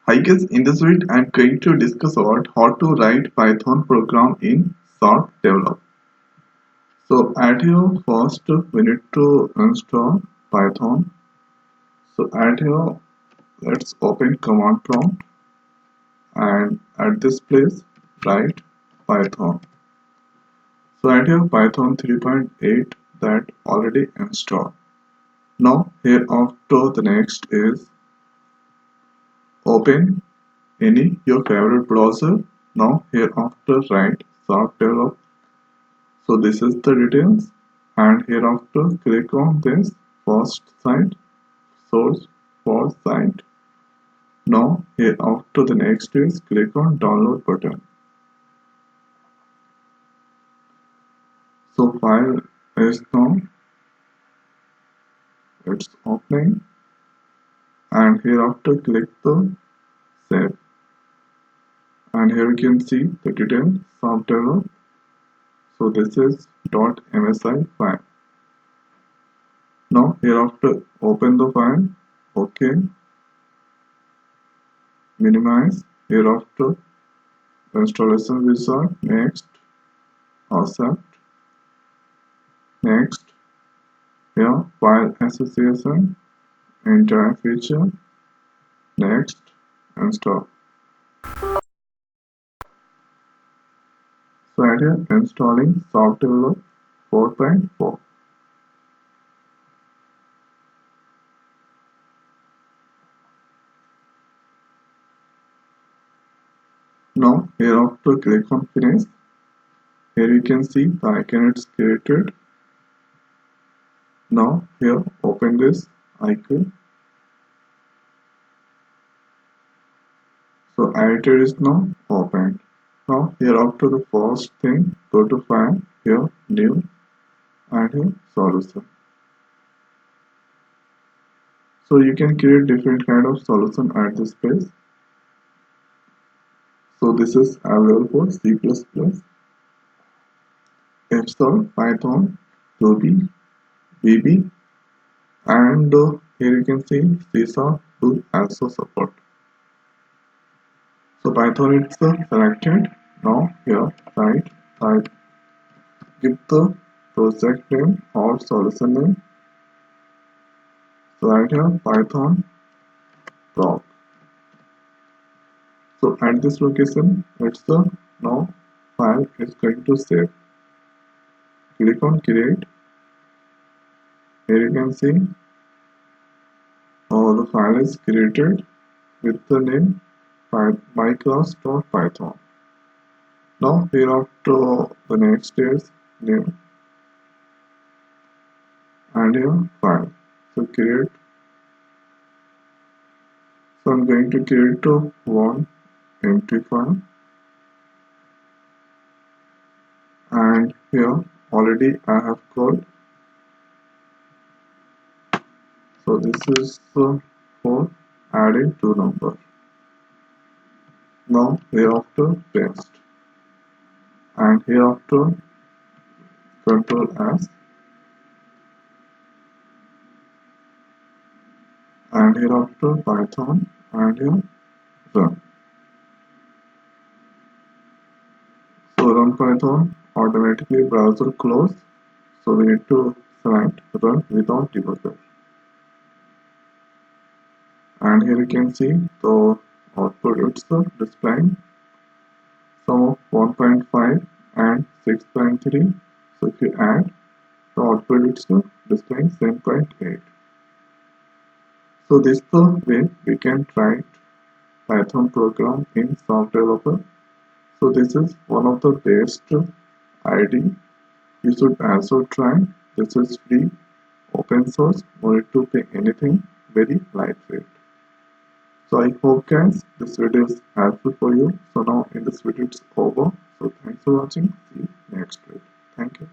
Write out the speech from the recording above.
Hi guys, in this video I am going to discuss about how to write Python program in SharpDevelop. So at here first we need to install Python. So at here let's open command prompt and at this place write Python. So at here Python 3.8 that already installed. Now here after the next is open any your favorite browser. Now here after write SharpDevelop. So this is the details, and hereafter click on this first site, source for site. Now hereafter the next is click on download button. So file is now it's opening, and hereafter click the save, and here you can see the details SharpDevelop. So this is .msi file. Now hereafter open the file, OK, minimize, hereafter installation wizard, next, accept, next, here file association, entire feature, next, install. So right here installing SharpDevelop 4.4. Now hereafter click on finish. Here you can see the icon it's created. Now here open this icon. So editor is now opened. Now hereafter the first thing, go to file, here new, and here solution. So you can create different kind of solution at this place. So this is available for C++, F Python, Ruby, VB, and here you can see C# will also support. So Python is selected. Now here type, give the project name or solution name. So right here Python proc. So at this location it's the now file is going to save. Click on create. Here you can see the file is created with the name myclass.python. Now hereafter the next is new and here file. So create. So I'm going to create one empty file, and here already I have code. So this is for adding two numbers. Now hereafter paste, and hereafter Control S, and hereafter Python, and here run. So run Python, automatically browser close. So we need to select run without debugger. And here you can see the output it's displaying sum of 1.5 and 6.3. So if you add, the output it's displaying 7.8. So this is the way we can write Python program in SharpDevelop. So this is one of the best ID. You should also try. This is free, open source, no need to pay anything, very lightweight. So I hope guys this video is helpful for you. So now in this video it's over. So thanks for watching. See you next video. Thank you.